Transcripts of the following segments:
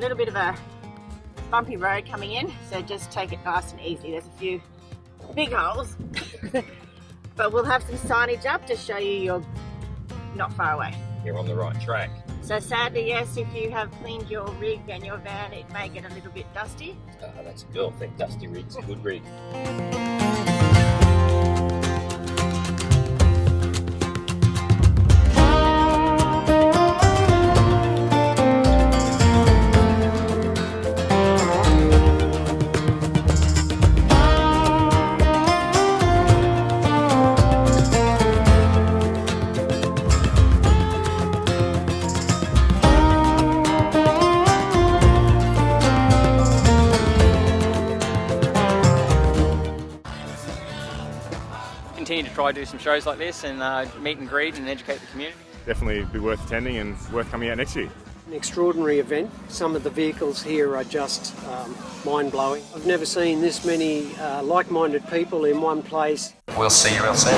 little bit of a bumpy road coming in, so just take it nice and easy. There's a few big holes, but we'll have some signage up to show you you're not far away. You're on the right track. So sadly, yes, if you have cleaned your rig and your van, it may get a little bit dusty. That's a girl thing. Dusty rig's a good rig. Continue to try to do some shows like this and meet and greet and educate the community. Definitely be worth attending and worth coming out next year. An extraordinary event. Some of the vehicles here are just mind-blowing. I've never seen this many like-minded people in one place. We'll see you real soon.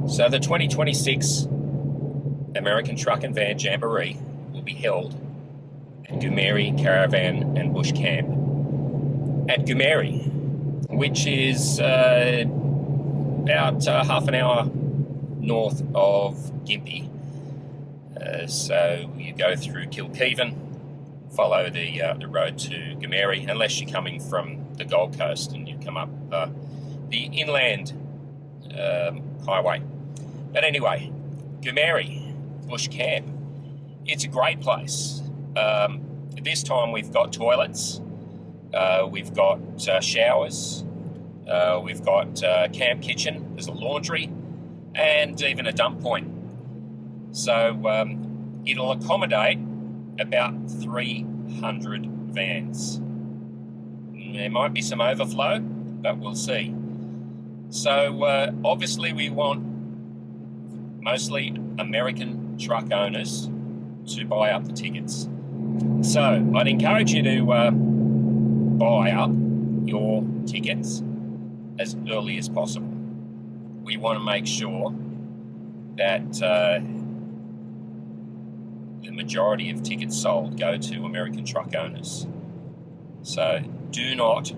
So the 2026 American Truck and Van Jamboree will be held at Goomeri Caravan and Bush Camp at Goomeri, which is about half an hour north of Gympie. So you go through Kilkeven, follow the road to Goomeri, unless you're coming from the Gold Coast and you come up the inland highway. But anyway, Goomeri Bush Camp, it's a great place. This time we've got toilets, we've got showers, we've got camp kitchen, there's a laundry, and even a dump point. So it'll accommodate about 300 vans. There might be some overflow, but we'll see. So obviously we want mostly American truck owners to buy up the tickets. So I'd encourage you to buy up your tickets as early as possible. We want to make sure that the majority of tickets sold go to American truck owners. So do not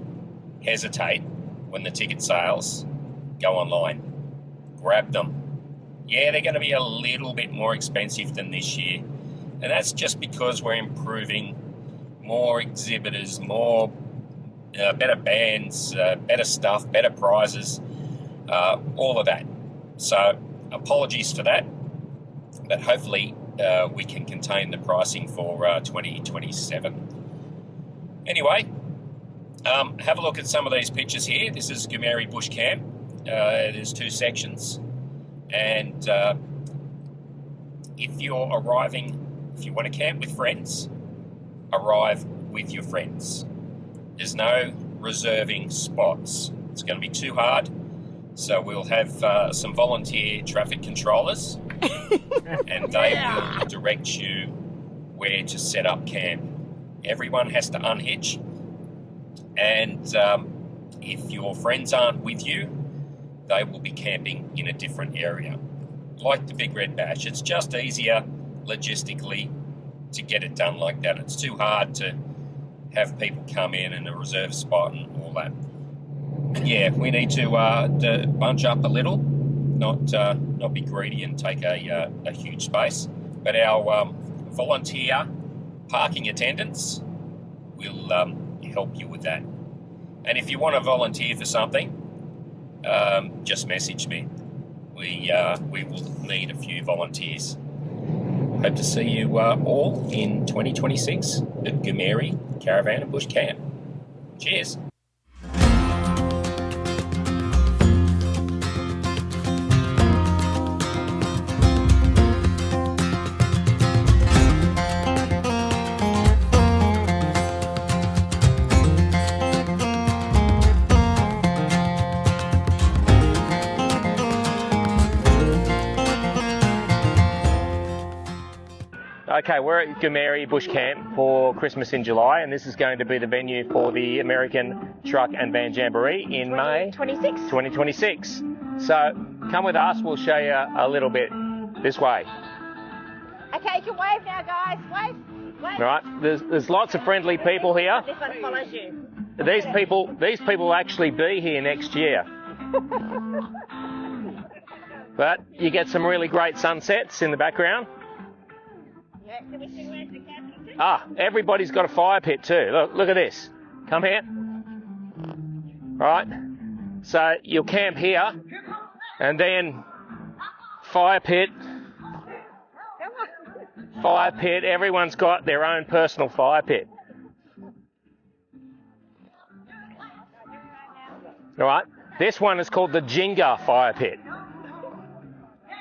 hesitate when the ticket sales go online. Grab them. Yeah, they're going to be a little bit more expensive than this year, and that's just because we're improving, more exhibitors, more better bands, better stuff, better prizes, all of that. So apologies for that, but hopefully we can contain the pricing for 2027. Anyway, have a look at some of these pictures here. This is Goomeri Bush Camp. There's two sections, and if you're arriving, if you want to camp with friends, arrive with your friends. There's no reserving spots. It's going to be too hard. So we'll have some volunteer traffic controllers and they will direct you where to set up camp. Everyone has to unhitch, and if your friends aren't with you, they will be camping in a different area. Like the Big Red Bash, it's just easier logistically to get it done like that. It's too hard to have people come in a reserve spot and all that. Yeah, we need to bunch up a little, not be greedy and take a huge space. But our volunteer parking attendants will help you with that. And if you want to volunteer for something, just message me. We will need a few volunteers. Hope to see you all in 2026 at Goomeri Caravan and Bush Camp. Cheers. Okay, we're at Goomeri Bush Camp for Christmas in July, and this is going to be the venue for the American Truck and Van Jamboree in May 2026. So come with us, we'll show you a little bit this way. Okay, you can wave now, guys. Wave. Wave. All right, there's lots of friendly people here. This one follows you. These people will actually be here next year. But you get some really great sunsets in the background. Yeah, can we see where's the captain? Ah, everybody's got a fire pit too. Look at this. Come here. All right. So you'll camp here, and then fire pit. Fire pit. Everyone's got their own personal fire pit. All right. This one is called the Jenga fire pit.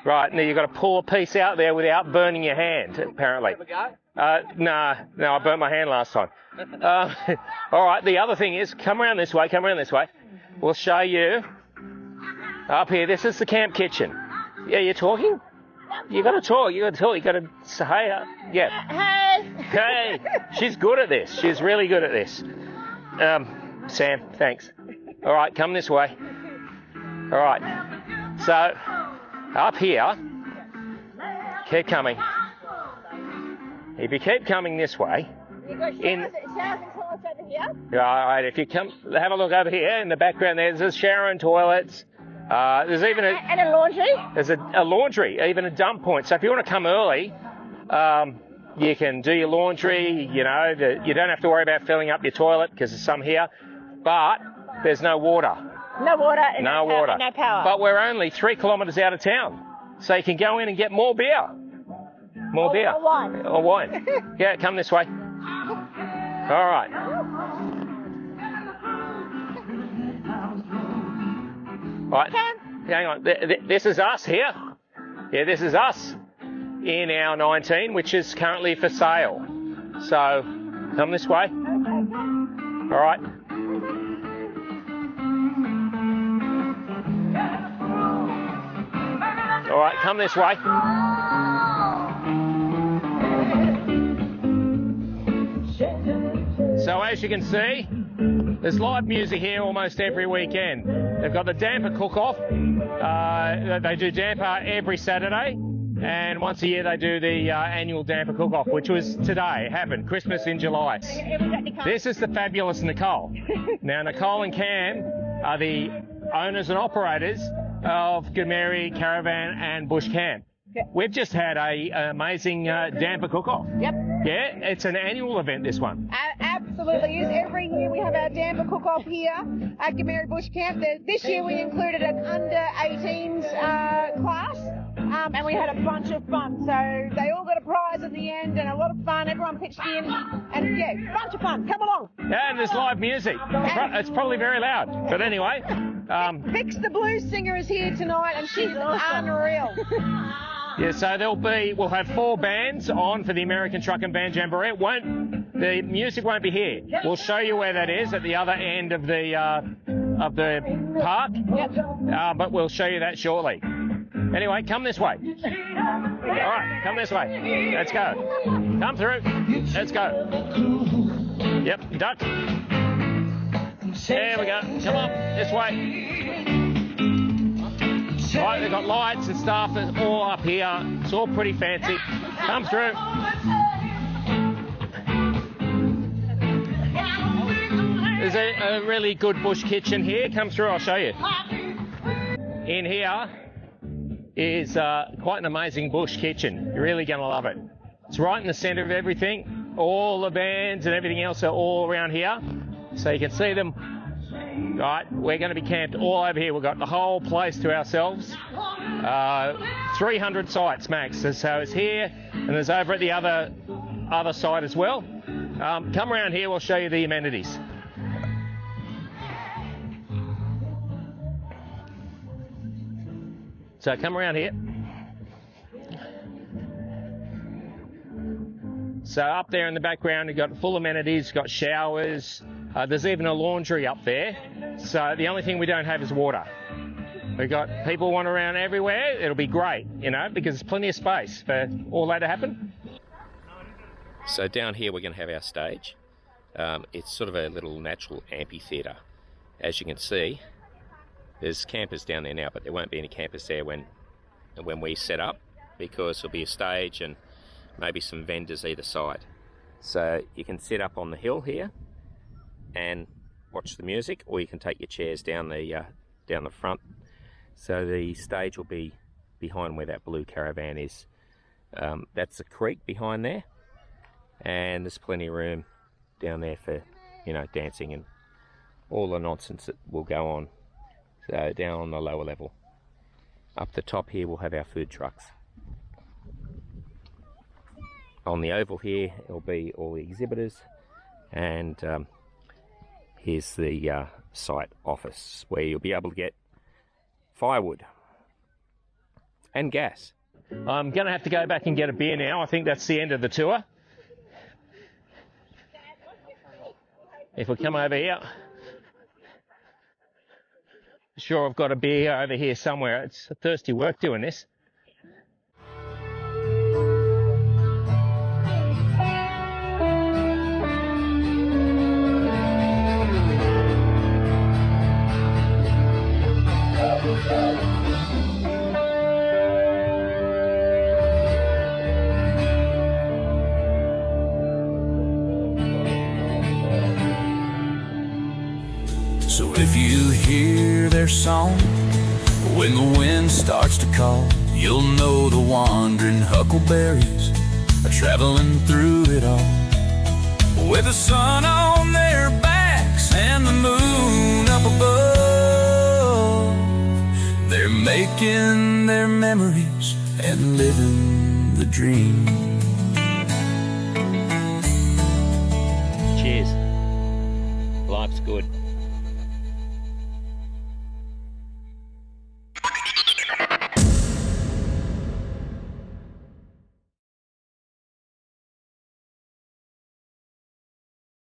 Right, now you've got to pull a piece out there without burning your hand, apparently. No, I burnt my hand last time. All right, the other thing is, come around this way. We'll show you up here. This is the camp kitchen. Yeah, you're talking? You got to talk. You got to say, hey, yeah. Hey. She's good at this. She's really good at this. Sam, thanks. All right, come this way. All right. So, up here, keep coming. If you keep coming this way, You got showers and toilets over here. right, if you come, have a look over here in the background. There's a shower and toilets. There's even And a laundry. there's a laundry, even a dump point. So if you want to come early, you can do your laundry. You know, you don't have to worry about filling up your toilet because there's some here, but there's no water. No water and No water. No power. But we're only 3 kilometres out of town, so you can go in and get more beer. More beer. Or wine. Or wine. Yeah, come this way. All right. Right. Hang on. This is us here. Yeah, this is us in our 19, which is currently for sale. So, come this way. All right. All right, come this way. So as you can see, there's live music here almost every weekend. They've got the damper cook-off. They do damper every Saturday, and once a year they do the annual damper cook-off, which was today. It happened, Christmas in July. This is the fabulous Nicole. Now, Nicole and Cam are the owners and operators of Goomeri Caravan and Bush Camp. Yep. We've just had an amazing damper cook-off. Yep. Yeah, it's an annual event, this one. Absolutely is. Every year we have our damper cook-off here at Goomeri Bush Camp. This year we included an under 18s class, and we had a bunch of fun. So they all got a prize at the end and a lot of fun. Everyone pitched in, and yeah, bunch of fun. Come along. Yeah, and there's live music. It's probably very loud, but anyway. Bex the blues singer is here tonight, and she's unreal. Yeah, so we'll have 4 bands on for the American Truck Van Jamboree. The music won't be here. We'll show you where that is at the other end of the park. But we'll show you that shortly. Anyway, come this way. All right, come this way. Let's go. Come through. Let's go. Yep, duck. There we go. Come on, this way. Right, they've got lights and stuff that's all up here. It's all pretty fancy. Come through. There's a really good bush kitchen here. Come through, I'll show you. In here is quite an amazing bush kitchen. You're really going to love it. It's right in the centre of everything. All the bands and everything else are all around here. So you can see them. Right, we're going to be camped all over here. We've got the whole place to ourselves. 300 sites max. So it's here, and there's over at the other side as well. Come around here, we'll show you the amenities. So come around here. So up there in the background, you've got full amenities, you've got showers. There's even a laundry up there. So the only thing we don't have is water. We've got people wandering around everywhere. It'll be great, you know, because there's plenty of space for all that to happen. So down here we're going to have our stage. It's sort of a little natural amphitheatre. As you can see, there's campers down there now, but there won't be any campers there when we set up, because there'll be a stage and maybe some vendors either side. So you can sit up on the hill here and watch the music, or you can take your chairs down the front. So the stage will be behind where that blue caravan is. That's the creek behind there, and there's plenty of room down there for, you know, dancing and all the nonsense that will go on. So down on the lower level. Up the top here we'll have our food trucks. On the oval here it'll be all the exhibitors, and here's the site office where you'll be able to get firewood and gas. I'm going to have to go back and get a beer now. I think that's the end of the tour. If we come over here, sure, I've got a beer over here somewhere. It's a thirsty work doing this. So if you hear their song when the wind starts to call, you'll know the wandering huckleberries are traveling through it all. With the sun on their backs and the moon up above, they're making their memories and living the dream. Cheers. Life's good.